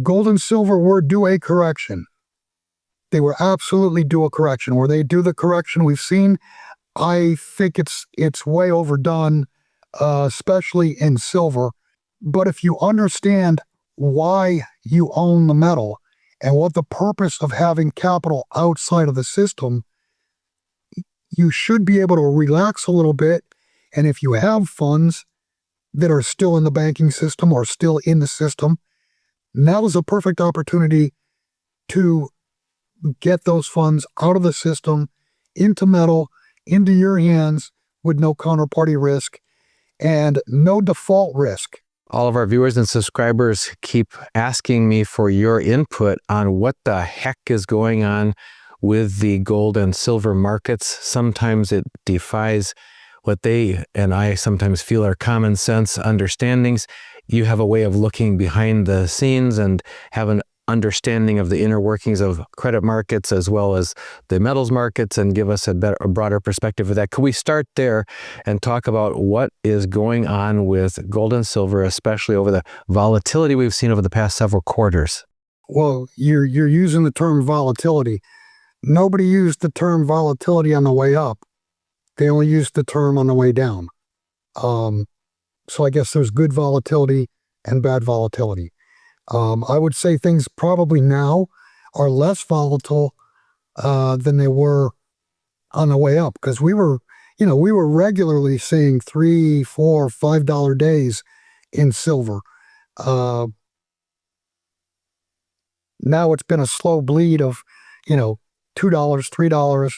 Gold and silver were due a correction. They were absolutely due a correction. Where they do the correction we've seen, I think it's way overdone, especially in silver. But if you understand why you own the metal and what the purpose of having capital outside of the system, you should be able to relax a little bit. And if you have funds that are still in the banking system or still in the system, now is a perfect opportunity to get those funds out of the system, into metal, into your hands with no counterparty risk and no default risk. All of our viewers and subscribers keep asking me for your input on what the heck is going on with the gold and silver markets. Sometimes it defies what they and I sometimes feel are common sense understandings. You have a way of looking behind the scenes and have an understanding of the inner workings of credit markets as well as the metals markets and give us a broader perspective of that. Could we start there and talk about what is going on with gold and silver, especially over the volatility we've seen over the past several quarters? Well, you're using the term volatility. Nobody used the term volatility on the way up. They only used the term on the way down. So I guess there's good volatility and bad volatility. I would say things probably now are less volatile than they were on the way up, because we were regularly seeing $3, $4, $5 days in silver. Now it's been a slow bleed of, $2, $3,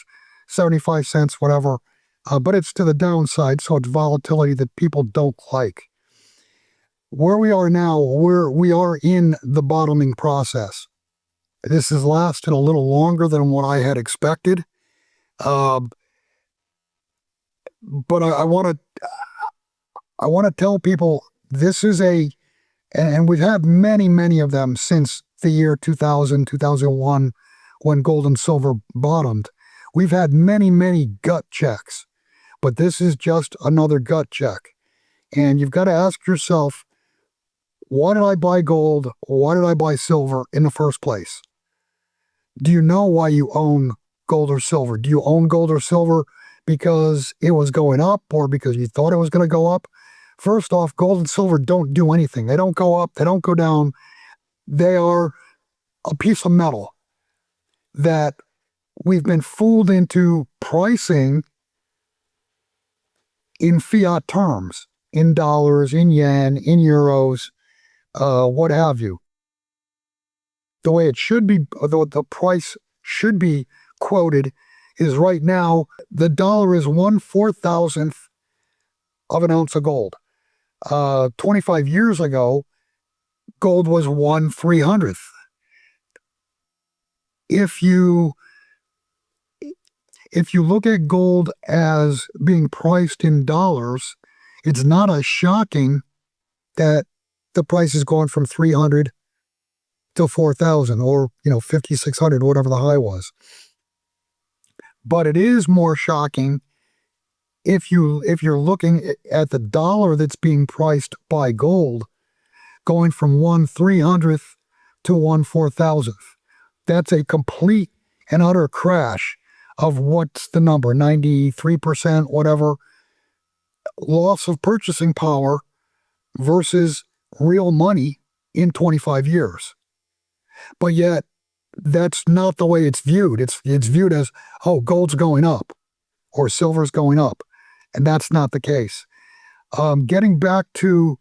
75 cents, whatever. But it's to the downside, so it's volatility that people don't like. Where we are now, we are in the bottoming process. This has lasted a little longer than what I had expected. But I want to tell people this is and we've had many of them since the year 2000, 2001, when gold and silver bottomed. We've had many gut checks, but this is just another gut check. And you've got to ask yourself, why did I buy gold? Why did I buy silver in the first place? Do you know why you own gold or silver? Do you own gold or silver because it was going up or because you thought it was going to go up? First off, gold and silver don't do anything. They don't go up. They don't go down. They are a piece of metal that we've been fooled into pricing in fiat terms, in dollars, in yen, in euros, what have you. The way it should be, the price should be quoted is right now, the dollar is 1/4,000th of an ounce of gold. 25 years ago, gold was 1/300th. If you look at gold as being priced in dollars, it's not as shocking that the price is going from 300 to 4,000 or 5,600, whatever the high was. But it is more shocking if you're looking at the dollar that's being priced by gold going from 1/300th to 1/4,000th. That's a complete and utter crash of what's the number, 93%, whatever, loss of purchasing power versus real money in 25 years. But yet, that's not the way it's viewed. It's viewed as, oh, gold's going up or silver's going up. And that's not the case. Getting back to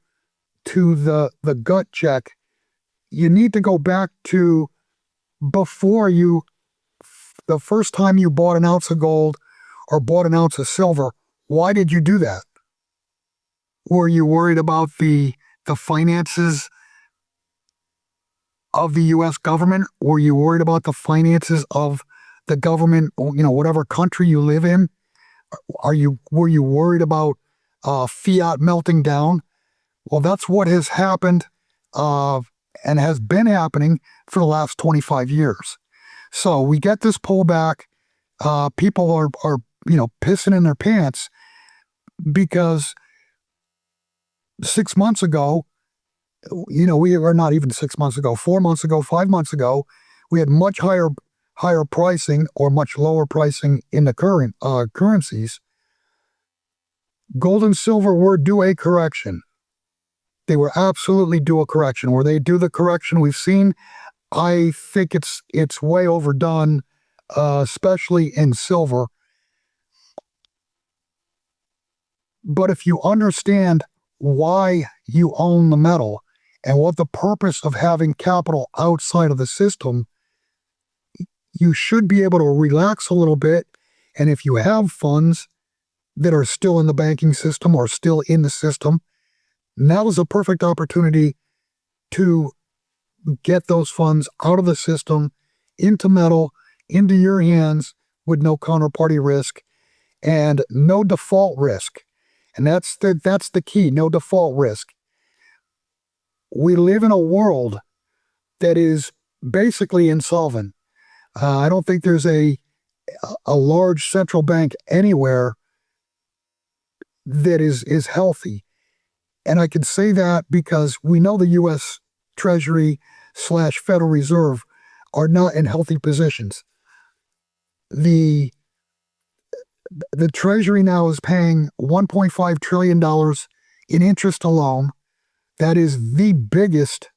the gut check, you need to go back to before the first time you bought an ounce of gold or bought an ounce of silver. Why did you do that? Were you worried about the finances of the U.S. government? Were you worried about the finances of the government, whatever country you live in? Were you worried about fiat melting down? Well, that's what has happened and has been happening for the last 25 years. So we get this pullback. People are pissing in their pants because 6 months ago, We were not even 6 months ago, 4 months ago, 5 months ago, we had much higher pricing or much lower pricing in the current currencies. Gold and silver were due a correction. They were absolutely due a correction. Where they do the correction we've seen, I think it's way overdone, especially in silver. But if you understand why you own the metal and what the purpose of having capital outside of the system, you should be able to relax a little bit. And if you have funds that are still in the banking system or still in the system, now is a perfect opportunity to get those funds out of the system, into metal, into your hands with no counterparty risk and no default risk. And that's the key, no default risk. We live in a world that is basically insolvent. I don't think there's a large central bank anywhere that is healthy. And I can say that because we know the U.S. Treasury / Federal Reserve are not in healthy positions. The Treasury now is paying $1.5 trillion in interest alone. That is the biggest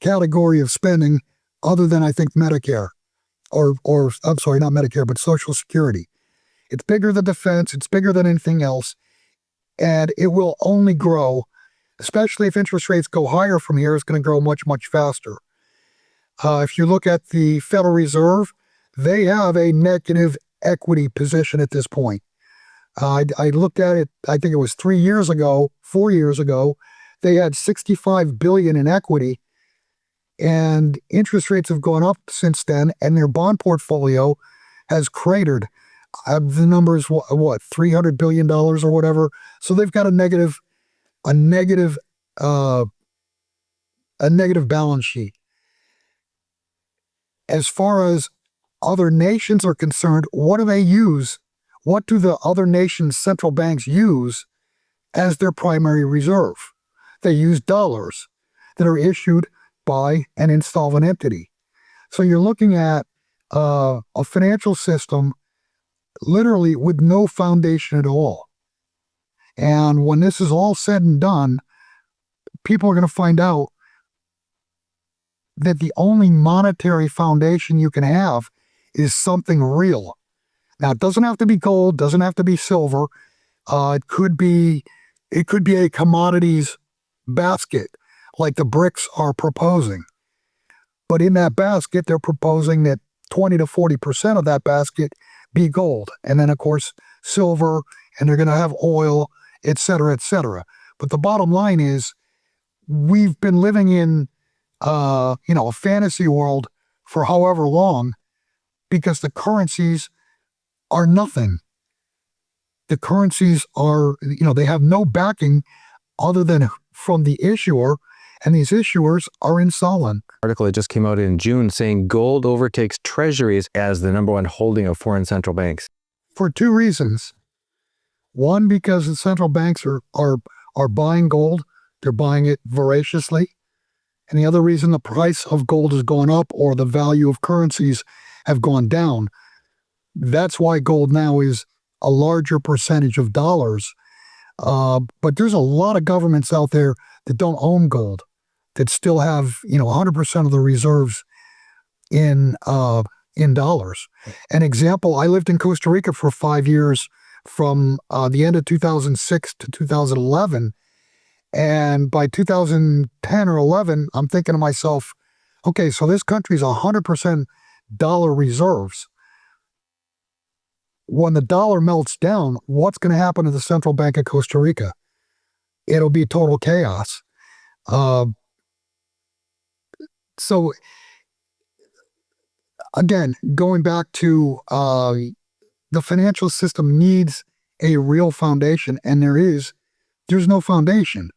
category of spending other than, I think, Medicare. Or I'm sorry, not Medicare, but Social Security. It's bigger than defense. It's bigger than anything else. And it will only grow, especially if interest rates go higher from here. It's going to grow much, much faster. If you look at the Federal Reserve, they have a negative equity position at this point. I looked at it, I think it was 4 years ago, they had $65 billion in equity, and interest rates have gone up since then, and their bond portfolio has cratered. The number is what, $300 billion or whatever. So they've got a negative balance sheet. As far as other nations are concerned, what do they use? What do the other nations' central banks use as their primary reserve? They use dollars that are issued by an insolvent entity. So you're looking at a financial system literally with no foundation at all. And when this is all said and done, people are going to find out that the only monetary foundation you can have is something real. Now, it doesn't have to be gold, doesn't have to be silver. It could be a commodities basket, like the BRICS are proposing. But in that basket, they're proposing that 20 to 40% of that basket be gold, and then of course silver, and they're going to have oil, etc., etc. But the bottom line is, we've been living in a fantasy world for however long, because the currencies are nothing. The currencies are, they have no backing other than from the issuer, and these issuers are insolvent. Article that just came out in June saying gold overtakes treasuries as the number one holding of foreign central banks. For two reasons. One, because the central banks are buying gold. They're buying it voraciously. And the other reason, the price of gold has gone up, or the value of currencies have gone down. That's why gold now is a larger percentage of dollars. But there's a lot of governments out there that don't own gold, that still have 100% of the reserves in dollars. An example: I lived in Costa Rica for 5 years, from the end of 2006 to 2011, and by 2010 or 11, I'm thinking to myself, okay, so this country's 100% dollar reserves. When the dollar melts down, what's going to happen to the Central Bank of Costa Rica? It'll be total chaos. So again, going back to the financial system needs a real foundation, and there's no foundation.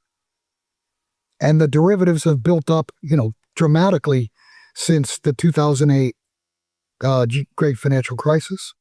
And the derivatives have built up, dramatically since the 2008 great financial crisis.